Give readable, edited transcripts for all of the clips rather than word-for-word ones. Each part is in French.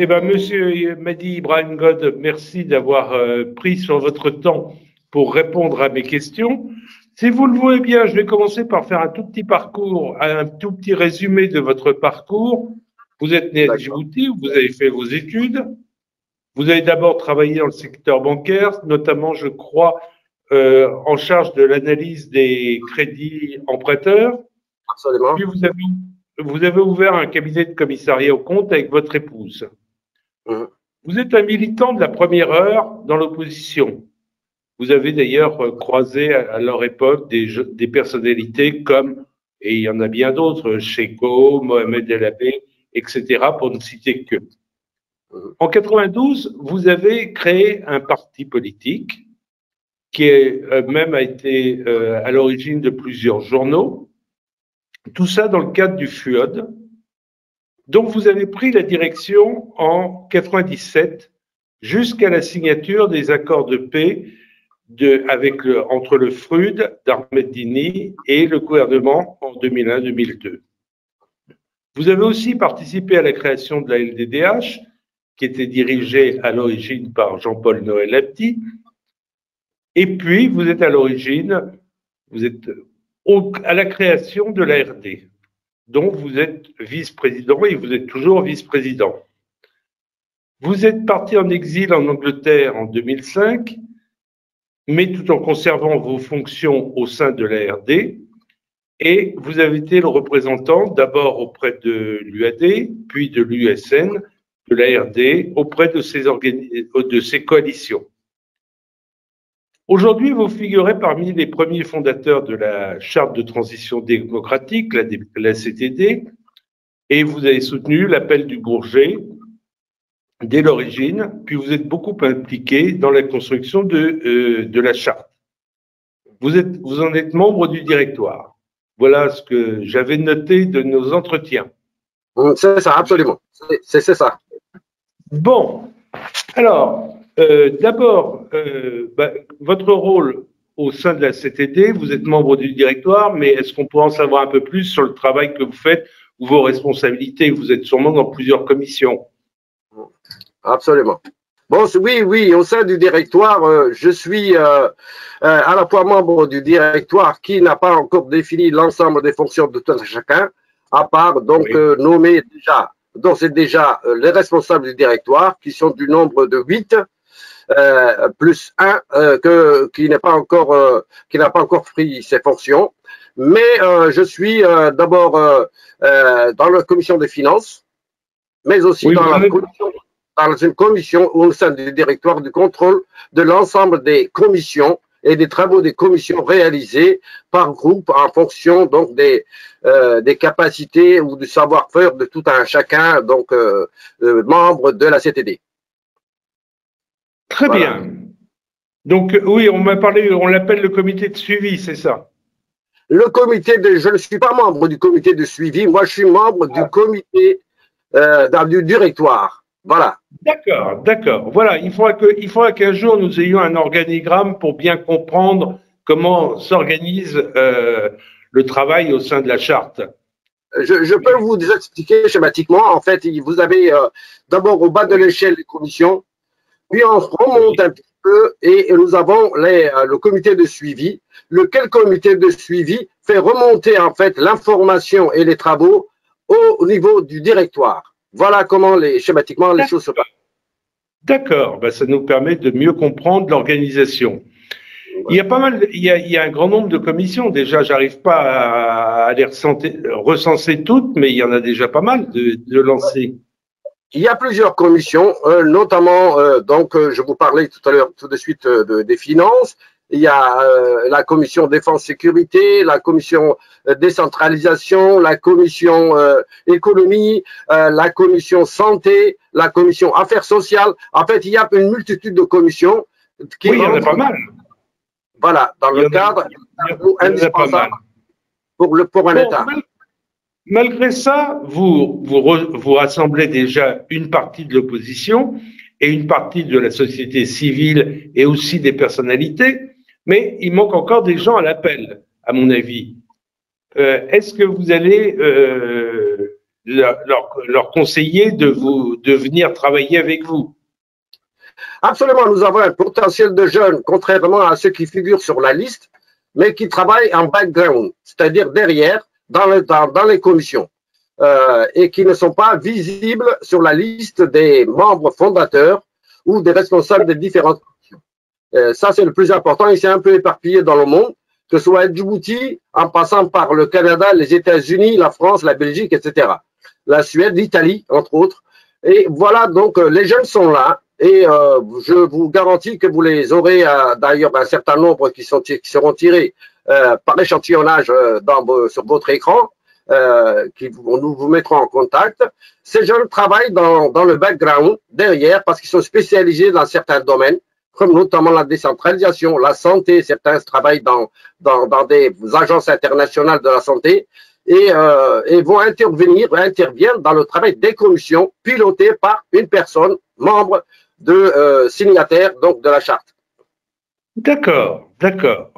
Eh ben, Monsieur Mehdi Ibrahim God, merci d'avoir pris sur votre temps pour répondre à mes questions. Si vous le voulez bien, je vais commencer par faire un tout petit parcours, un tout petit résumé de votre parcours. Vous êtes né à Djibouti, vous avez fait vos études. Vous avez d'abord travaillé dans le secteur bancaire, notamment, je crois, en charge de l'analyse des crédits emprunteurs. Absolument. Puis vous avez ouvert un cabinet de commissariat aux comptes avec votre épouse. Vous êtes un militant de la première heure dans l'opposition. Vous avez d'ailleurs croisé à leur époque des personnalités comme, et il y en a bien d'autres, Cheko, Mohamed El Abbé, etc., pour ne citer que. En 92, vous avez créé un parti politique qui même a été à l'origine de plusieurs journaux. Tout ça dans le cadre du FUOD, dont vous avez pris la direction en 97 jusqu'à la signature des accords de paix entre le FRUD d'Ahmed Dini et le gouvernement en 2001-2002. Vous avez aussi participé à la création de la LDDH, qui était dirigée à l'origine par Jean-Paul Noël Abdi. Et puis, vous êtes à l'origine, vous êtes à la création de l'ARD, dont vous êtes vice-président et vous êtes toujours vice-président. Vous êtes parti en exil en Angleterre en 2005, mais tout en conservant vos fonctions au sein de l'ARD, et vous avez été le représentant d'abord auprès de l'UAD, puis de l'USN, de l'ARD, auprès de ces coalitions. Aujourd'hui, vous figurez parmi les premiers fondateurs de la Charte de transition démocratique, la CTD, et vous avez soutenu l'appel du Bourget dès l'origine, puis vous êtes beaucoup impliqué dans la construction de la Charte. Vous en êtes membre du directoire. Voilà ce que j'avais noté de nos entretiens. C'est ça, absolument. C'est ça. Bon, alors, d'abord, votre rôle au sein de la CTD, vous êtes membre du directoire, mais est-ce qu'on peut en savoir un peu plus sur le travail que vous faites ou vos responsabilités? Vous êtes sûrement dans plusieurs commissions. Absolument. Bon, oui, au sein du directoire, je suis à la fois membre du directoire qui n'a pas encore défini l'ensemble des fonctions de tout un chacun, à part donc nommer déjà. Donc, c'est déjà les responsables du directoire qui sont du nombre de 8, plus un qui n'a pas encore pris ses fonctions. Mais je suis d'abord dans la commission des finances, mais aussi dans une commission au sein du directoire du contrôle de l'ensemble des commissions et des travaux des commissions réalisés par groupe en fonction donc des capacités ou du savoir-faire de tout un chacun, donc membre de la CTD. Très bien. Donc oui, on l'appelle le comité de suivi, c'est ça? Je ne suis pas membre du comité de suivi, moi je suis membre du comité du directoire. Voilà. D'accord. Voilà, il faudra qu'un jour nous ayons un organigramme pour bien comprendre comment s'organise le travail au sein de la charte. Je peux vous expliquer schématiquement. En fait, vous avez d'abord au bas de l'échelle les commissions, puis on remonte un petit peu et nous avons le comité de suivi, lequel comité de suivi fait remonter en fait l'information et les travaux au niveau du directoire. Voilà comment schématiquement les choses se passent. D'accord, ça nous permet de mieux comprendre l'organisation. Il y a un grand nombre de commissions. Déjà, j'arrive pas à les recenser toutes, mais il y en a déjà pas mal de lancées. Il y a plusieurs commissions, notamment, je vous parlais tout à l'heure, tout de suite, des finances. Il y a la commission défense-sécurité, la commission décentralisation, la commission économie, la commission santé, la commission affaires sociales. En fait, il y a une multitude de commissions qui il y en a pas mal. Voilà, dans le cadre indispensable pour un État. Malgré ça, vous rassemblez déjà une partie de l'opposition et une partie de la société civile et aussi des personnalités, mais il manque encore des gens à l'appel, à mon avis. Est-ce que vous allez leur conseiller de venir travailler avec vous. Absolument, nous avons un potentiel de jeunes, contrairement à ceux qui figurent sur la liste, mais qui travaillent en background, c'est-à-dire derrière, dans les commissions, et qui ne sont pas visibles sur la liste des membres fondateurs ou des responsables des différentes commissions. Ça, c'est le plus important, et c'est un peu éparpillé dans le monde, que ce soit à Djibouti, en passant par le Canada, les États-Unis, la France, la Belgique, etc. La Suède, l'Italie, entre autres. Et voilà, donc, les jeunes sont là. Et je vous garantis que vous les aurez, d'ailleurs, un certain nombre qui seront tirés par échantillonnage sur votre écran, nous vous mettrons en contact. Ces jeunes travaillent dans le background, derrière, parce qu'ils sont spécialisés dans certains domaines, comme notamment la décentralisation, la santé. Certains travaillent dans des agences internationales de la santé et interviennent dans le travail des commissions pilotées par une personne, membre signataire donc de la charte. D'accord, d'accord.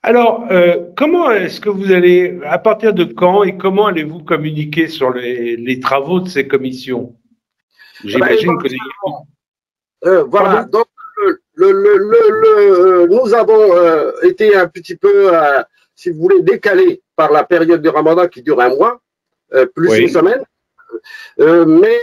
Alors, comment est-ce que vous allez, à partir de quand et comment allez-vous communiquer sur les travaux de ces commissions? J'imagine que voilà, donc nous avons été un petit peu, si vous voulez, décalés par la période du Ramadan qui dure un mois, plus une semaine. Mais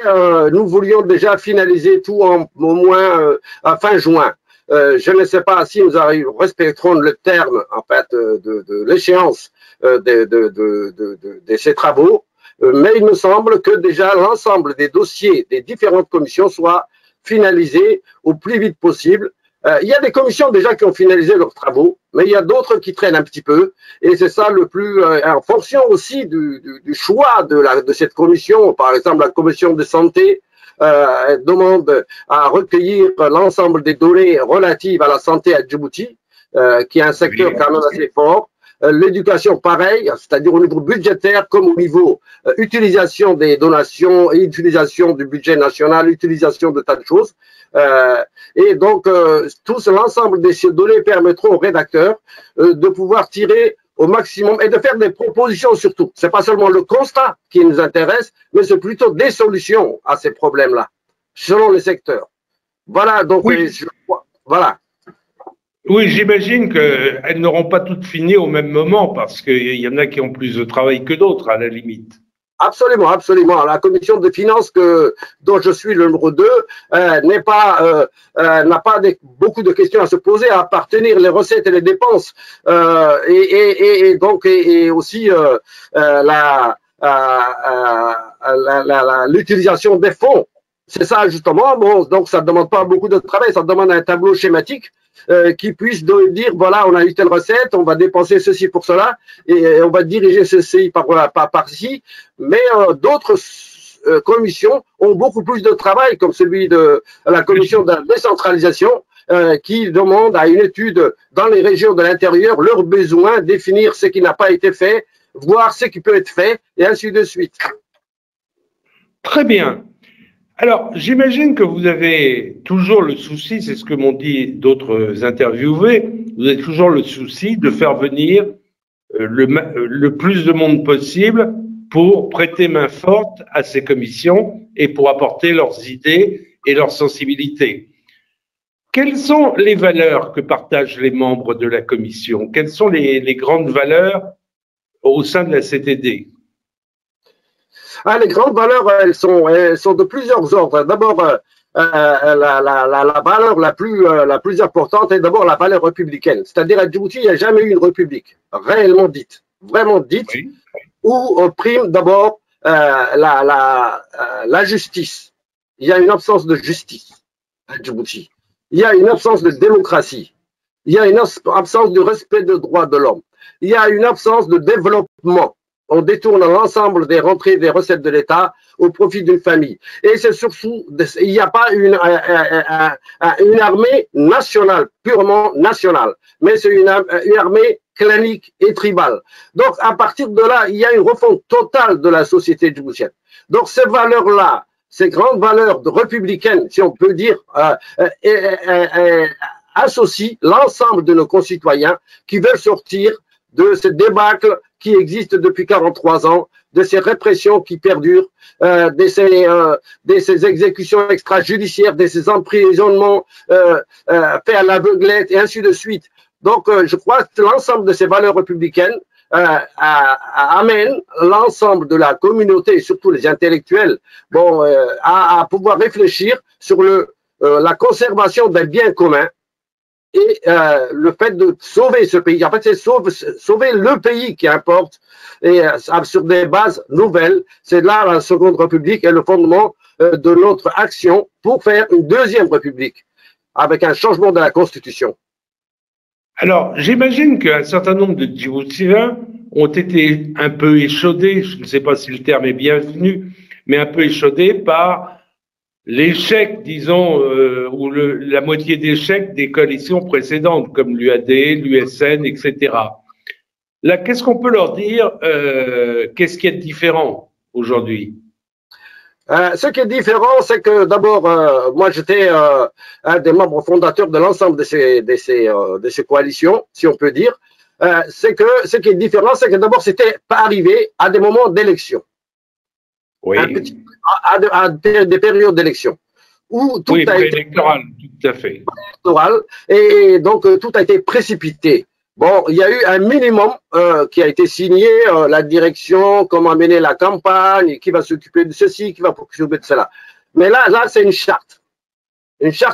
nous voulions déjà finaliser tout au moins à fin juin. Je ne sais pas si nous respecterons le terme en fait de l'échéance de ces travaux, mais il me semble que déjà l'ensemble des dossiers des différentes commissions soient finalisés au plus vite possible. Il y a des commissions déjà qui ont finalisé leurs travaux, mais il y a d'autres qui traînent un petit peu, et c'est ça le plus, en fonction aussi du choix de cette commission. Par exemple, la commission de santé demande à recueillir l'ensemble des données relatives à la santé à Djibouti, qui est un secteur quand même assez fort. L'éducation, pareil, c'est-à-dire au niveau budgétaire comme au niveau utilisation des donations, utilisation du budget national, utilisation de tas de choses. Et donc, l'ensemble de ces données permettront aux rédacteurs de pouvoir tirer au maximum et de faire des propositions surtout. C'est pas seulement le constat qui nous intéresse, mais c'est plutôt des solutions à ces problèmes-là, selon les secteurs. Voilà, donc, voilà. Oui, j'imagine qu'elles n'auront pas toutes fini au même moment parce qu'il y en a qui ont plus de travail que d'autres, à la limite. Absolument, absolument. La commission des finances dont je suis le numéro 2 n'a pas beaucoup de questions à se poser, à part tenir les recettes et les dépenses et donc aussi l'utilisation des fonds. C'est ça justement. Bon, donc ça ne demande pas beaucoup de travail, ça demande un tableau schématique qui puisse dire voilà, on a eu telle recette, on va dépenser ceci pour cela et on va diriger ceci par-ci. Mais d'autres commissions ont beaucoup plus de travail, comme celui de la commission de la décentralisation, qui demande à une étude dans les régions de l'intérieur leurs besoins, définir ce qui n'a pas été fait, voir ce qui peut être fait, et ainsi de suite. Très bien. Alors, j'imagine que vous avez toujours le souci, c'est ce que m'ont dit d'autres interviewés, vous avez toujours le souci de faire venir le plus de monde possible pour prêter main forte à ces commissions et pour apporter leurs idées et leurs sensibilités. Quelles sont les valeurs que partagent les membres de la commission? Quelles sont les grandes valeurs au sein de la CTD? Les grandes valeurs, elles sont de plusieurs ordres. D'abord, la valeur la plus importante est d'abord la valeur républicaine. C'est-à-dire à Djibouti, il n'y a jamais eu une république réellement dite, vraiment dite, oui, où on prime d'abord la justice. Il y a une absence de justice à Djibouti. Il y a une absence de démocratie. Il y a une absence de respect des droits de l'homme. Il y a une absence de développement. On détourne l'ensemble des rentrées des recettes de l'État au profit d'une famille. Et c'est surtout, il n'y a pas une armée nationale, purement nationale, mais c'est une armée clanique et tribale. Donc, à partir de là, il y a une refonte totale de la société djiboutienne. Donc, ces valeurs-là, ces grandes valeurs républicaines, si on peut dire, associent l'ensemble de nos concitoyens qui veulent sortir de ce débâcle qui existe depuis 43 ans de ces répressions qui perdurent, de ces exécutions extrajudiciaires, de ces emprisonnements faits à l'aveuglette et ainsi de suite. Donc, je crois que l'ensemble de ces valeurs républicaines amène l'ensemble de la communauté, et surtout les intellectuels, à pouvoir réfléchir sur la conservation des biens communs et le fait de sauver ce pays. En fait, c'est sauver le pays qui importe et sur des bases nouvelles. C'est là la Seconde République est le fondement de notre action pour faire une deuxième République avec un changement de la Constitution. Alors, j'imagine qu'un certain nombre de Djiboutiens ont été un peu échaudés, je ne sais pas si le terme est bienvenu, mais un peu échaudés par l'échec, disons, ou la moitié d'échec des coalitions précédentes, comme l'UAD, l'USN, etc. Là, qu'est-ce qu'on peut leur dire? Qu'est-ce qui est différent aujourd'hui? Ce qui est différent, c'est que d'abord, moi j'étais un des membres fondateurs de l'ensemble de ces coalitions, si on peut dire. C'est que ce qui est différent, c'est que d'abord c'était pas arrivé à des moments d'élection. Oui. À des périodes d'élection. Où tout oui, a été électoral, tout à fait. Électoral, et donc tout a été précipité. Bon, il y a eu un minimum qui a été signé, la direction, comment mener la campagne, qui va s'occuper de ceci, qui va s'occuper de cela. Mais là c'est une charte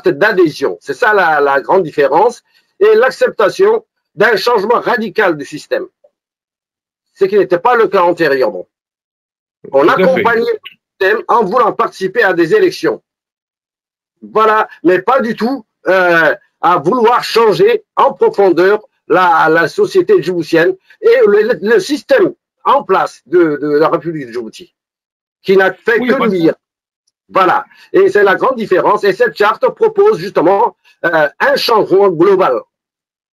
d'adhésion. C'est ça la grande différence, et l'acceptation d'un changement radical du système. Ce qui n'était pas le cas antérieurement. On accompagnait le système en voulant participer à des élections. Voilà, mais pas du tout à vouloir changer en profondeur la société djiboutienne et le système en place de la République de Djibouti, qui n'a fait que nuire. Voilà, et c'est la grande différence. Et cette charte propose justement un changement global,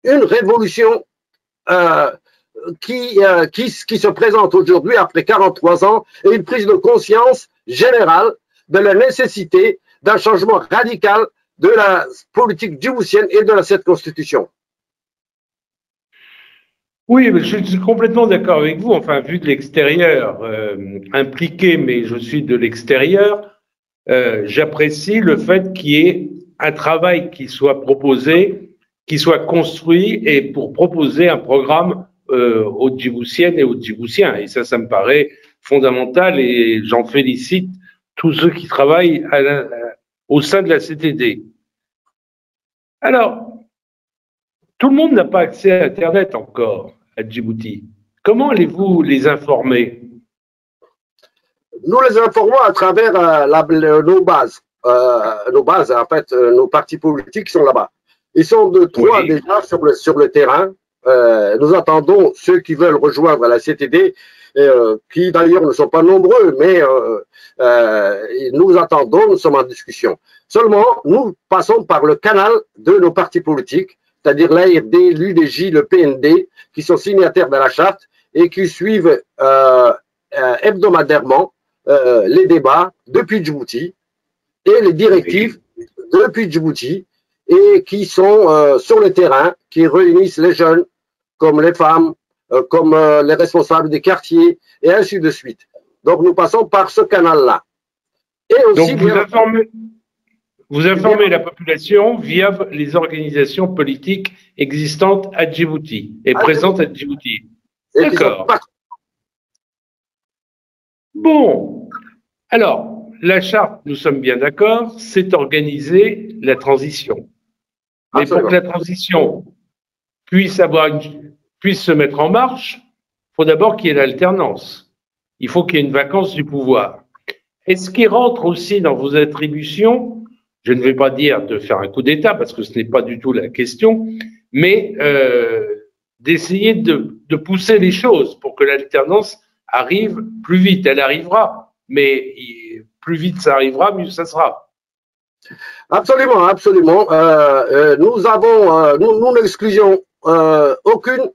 une révolution qui se présente aujourd'hui après 43 ans, et une prise de conscience générale de la nécessité d'un changement radical de la politique djiboutienne et de cette constitution. Oui, je suis complètement d'accord avec vous. Enfin, vu de l'extérieur, impliqué, mais je suis de l'extérieur, j'apprécie le fait qu'il y ait un travail qui soit proposé, qui soit construit, et pour proposer un programme aux Djiboutiennes et aux Djiboutiens. Et ça me paraît fondamental, et j'en félicite tous ceux qui travaillent au sein de la CTD. Alors, tout le monde n'a pas accès à Internet encore à Djibouti. Comment allez-vous les informer? Nous les informons à travers nos bases. Nos bases, en fait, nos partis politiques sont là-bas. Ils sont de 3 déjà sur le terrain. Nous attendons ceux qui veulent rejoindre la CTD, qui d'ailleurs ne sont pas nombreux, mais nous attendons, nous sommes en discussion. Seulement, nous passons par le canal de nos partis politiques, c'est-à-dire l'ARD, l'UDJ, le PND, qui sont signataires de la charte et qui suivent hebdomadairement les débats depuis Djibouti et les directives depuis Djibouti, et qui sont sur le terrain, qui réunissent les jeunes, comme les femmes, comme les responsables des quartiers, et ainsi de suite. Donc, nous passons par ce canal-là. Et aussi, donc, vous informez la population via les organisations politiques existantes à Djibouti et présentes à Djibouti. D'accord. Bon, alors, la charte, nous sommes bien d'accord, c'est organiser la transition. Mais pour que la transition puisse se mettre en marche, il faut d'abord qu'il y ait l'alternance. Il faut qu'il y ait une vacance du pouvoir. Est-ce qu'il rentre aussi dans vos attributions, je ne vais pas dire de faire un coup d'État, parce que ce n'est pas du tout la question, mais d'essayer de pousser les choses pour que l'alternance arrive plus vite? Elle arrivera, mais plus vite ça arrivera, mieux ça sera. Absolument, absolument. Nous n'exclusions aucune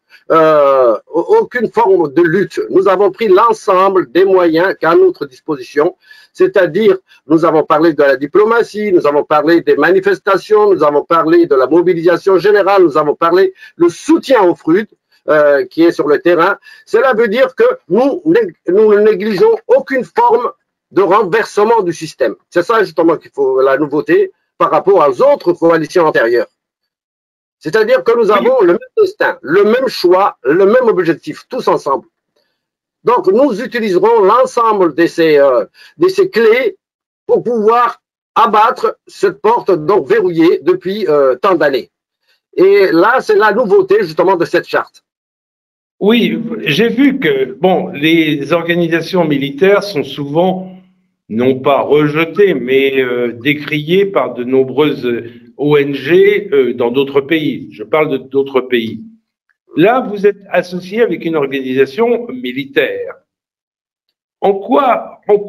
forme de lutte. Nous avons pris l'ensemble des moyens qu'à notre disposition, c'est-à-dire nous avons parlé de la diplomatie, nous avons parlé des manifestations, nous avons parlé de la mobilisation générale, nous avons parlé le soutien aux FRUD, qui est sur le terrain. Cela veut dire que nous ne négligeons aucune forme de renversement du système. C'est ça justement qu'il faut la nouveauté par rapport aux autres coalitions antérieures. C'est-à-dire que nous avons le même destin, le même choix, le même objectif, tous ensemble. Donc, nous utiliserons l'ensemble de ces clés pour pouvoir abattre cette porte donc verrouillée depuis tant d'années. Et là, c'est la nouveauté justement de cette charte. Oui, j'ai vu que bon, les organisations militaires sont souvent non pas rejetées, mais décriées par de nombreuses ONG dans d'autres pays. Je parle d'autres pays. Là, vous êtes associé avec une organisation militaire. En quoi on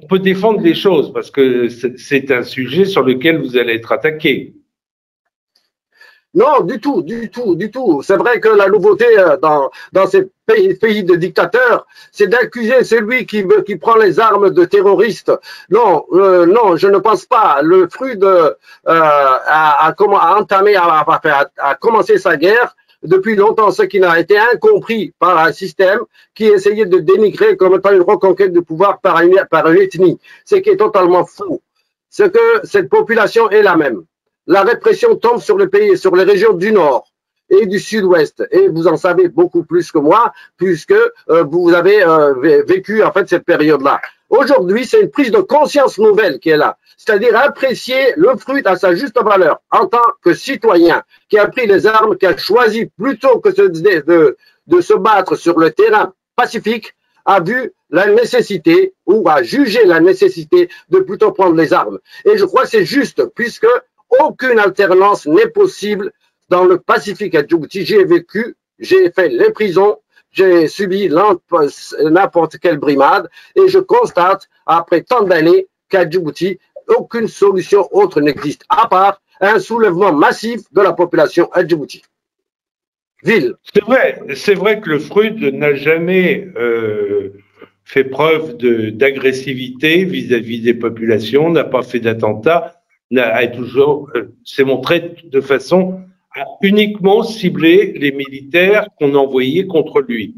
peut défendre les choses? Parce que c'est un sujet sur lequel vous allez être attaqué. Non, du tout, du tout, du tout. C'est vrai que la nouveauté dans ces pays de dictateurs, c'est d'accuser celui qui prend les armes de terroristes. Non, non, je ne pense pas. Le Frud a commencé sa guerre depuis longtemps, ce qui n'a été incompris par un système qui essayait de dénigrer comme étant une reconquête de pouvoir par une ethnie, ce qui est totalement faux. C'est que cette population est la même. La répression tombe sur le pays, sur les régions du Nord et du Sud-Ouest. Et vous en savez beaucoup plus que moi, puisque vous avez vécu en fait cette période-là. Aujourd'hui, c'est une prise de conscience nouvelle qui est là. C'est-à-dire apprécier le Frud à sa juste valeur en tant que citoyen qui a pris les armes, qui a choisi plutôt que de se battre sur le terrain pacifique, a vu la nécessité ou a jugé la nécessité de plutôt prendre les armes. Et je crois que c'est juste, puisque aucune alternance n'est possible dans le Pacifique à Djibouti. J'ai vécu, j'ai fait les prisons, j'ai subi n'importe quelle brimade et je constate, après tant d'années, qu'à Djibouti, aucune solution autre n'existe, à part un soulèvement massif de la population à Djibouti. Ville. C'est vrai que le Frud n'a jamais fait preuve d'agressivité vis-à-vis des populations, n'a pas fait d'attentats, s'est montré de façon à uniquement cibler les militaires qu'on envoyait contre lui.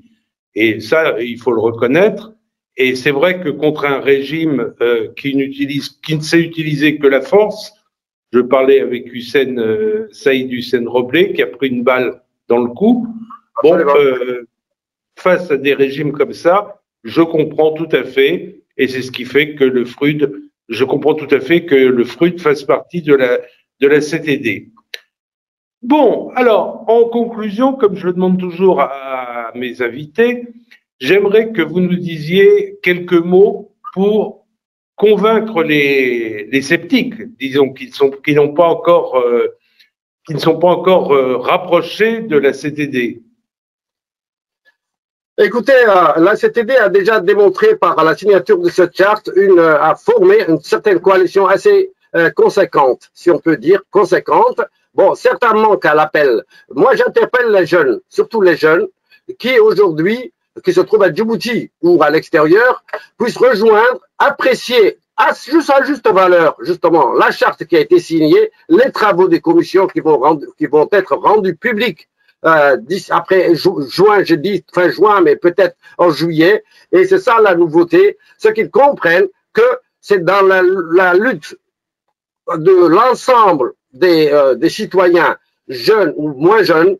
Et ça, il faut le reconnaître. Et c'est vrai que contre un régime qui ne sait utiliser que la force, je parlais avec Saïd Hussein Roblé, qui a pris une balle dans le cou. Bon, face à des régimes comme ça, je comprends tout à fait, et c'est ce qui fait que le Frud, je comprends tout à fait que le Frud fasse partie de la CTD. Bon, alors, en conclusion, comme je le demande toujours à mes invités, j'aimerais que vous nous disiez quelques mots pour convaincre les sceptiques, disons, qui ne sont pas encore rapprochés de la CTD. Écoutez, la CTD a déjà démontré par la signature de cette charte a formé une certaine coalition assez conséquente, si on peut dire, conséquente. Bon, certainement qu'à l'appel. Moi, j'interpelle les jeunes, surtout les jeunes, qui aujourd'hui, qui se trouvent à Djibouti ou à l'extérieur, puissent rejoindre, apprécier à juste valeur, justement, la charte qui a été signée, les travaux des commissions qui vont être rendus publics après juin, j'ai dit fin juin, mais peut-être en juillet, et c'est ça la nouveauté, c'est qu'ils comprennent que c'est dans la lutte de l'ensemble des citoyens, jeunes ou moins jeunes,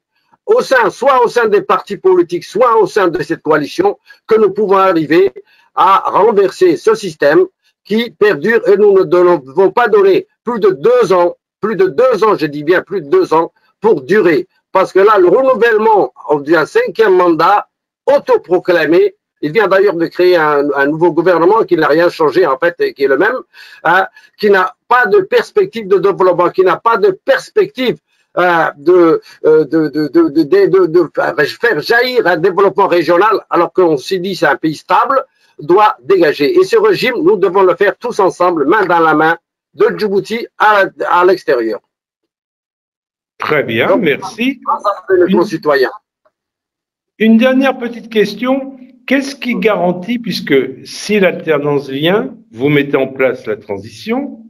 soit au sein des partis politiques, soit au sein de cette coalition, que nous pouvons arriver à renverser ce système qui perdure, et nous ne devons pas donner plus de 2 ans, je dis bien plus de 2 ans, pour durer. Parce que là, le renouvellement du 5e mandat autoproclamé, il vient d'ailleurs de créer un nouveau gouvernement qui n'a rien changé en fait, et qui est le même, qui n'a pas de perspective de développement, qui n'a pas de perspective de faire jaillir un développement régional, alors qu'on s'est dit c'est un pays stable, doit dégager. Et ce régime, nous devons le faire tous ensemble, main dans la main, de Djibouti à l'extérieur. Très bien, donc, merci. Une dernière petite question. Qu'est-ce qui garantit, puisque si l'alternance vient, vous mettez en place la transition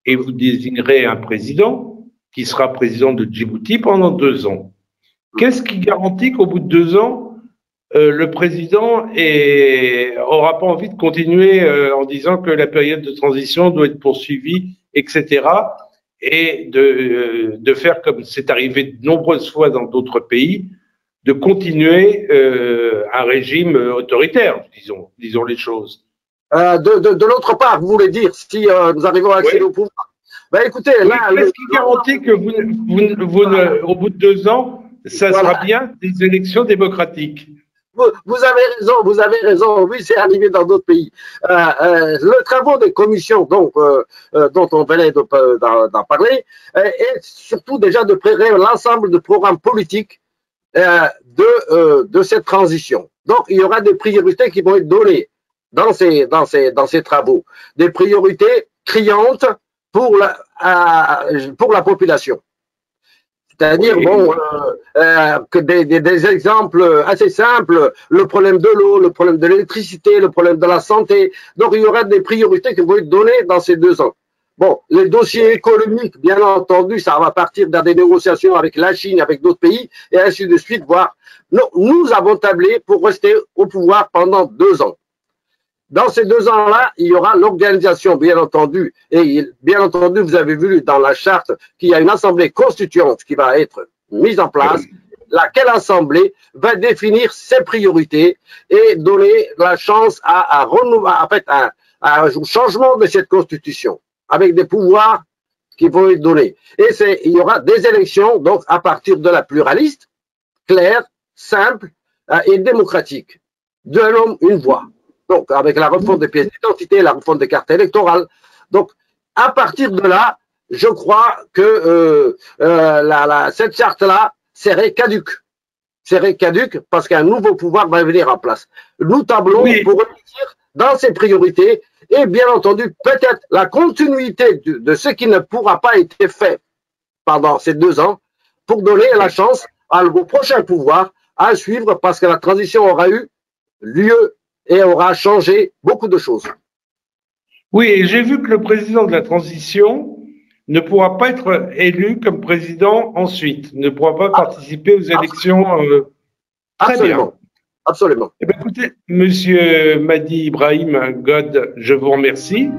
et vous désignerez un président qui sera président de Djibouti pendant 2 ans. Qu'est-ce qui garantit qu'au bout de 2 ans, le président n'aura pas envie de continuer en disant que la période de transition doit être poursuivie, etc., et de faire comme c'est arrivé de nombreuses fois dans d'autres pays, de continuer un régime autoritaire, disons les choses. De l'autre part, vous voulez dire, si nous arrivons à accéder au pouvoir, ben écoutez, là… Qu'est-ce qui garantit que au bout de 2 ans, ça sera bien des élections démocratiques? Vous avez raison, oui, c'est arrivé dans d'autres pays. Le travail des commissions dont on venait d'en parler est surtout déjà de préparer l'ensemble de programmes politiques de cette transition. Donc, il y aura des priorités qui vont être données dans ces travaux, des priorités criantes pour la population. C'est-à-dire, que des exemples assez simples, le problème de l'eau, le problème de l'électricité, le problème de la santé. Donc, il y aura des priorités qui vont être données dans ces 2 ans. Bon, les dossiers économiques, bien entendu, ça va partir dans des négociations avec la Chine, avec d'autres pays, et ainsi de suite, voire… Non, nous avons tablé pour rester au pouvoir pendant 2 ans. Dans ces 2 ans-là, il y aura l'organisation, bien entendu, et bien entendu, vous avez vu dans la charte qu'il y a une assemblée constituante qui va être mise en place, laquelle assemblée va définir ses priorités et donner la chance à un changement de cette constitution, avec des pouvoirs qui vont être donnés. Et il y aura des élections, donc à partir de la pluraliste, claire, simple et démocratique. D'un homme, une voix. Donc, avec la refonte des pièces d'identité, la refonte des cartes électorales. Donc, à partir de là, je crois que cette charte-là serait caduque. Serait caduque parce qu'un nouveau pouvoir va venir en place. Nous tablons pour réussir dans ces priorités et bien entendu, peut-être la continuité de ce qui ne pourra pas être fait pendant ces 2 ans pour donner la chance au prochain pouvoir à suivre parce que la transition aura eu lieu et aura changé beaucoup de choses. Oui, et j'ai vu que le président de la transition ne pourra pas être élu comme président ensuite, ne pourra pas participer aux élections. Très absolument. Bien. Absolument. Eh bien, écoutez, Monsieur Madi Ibrahim God, je vous remercie.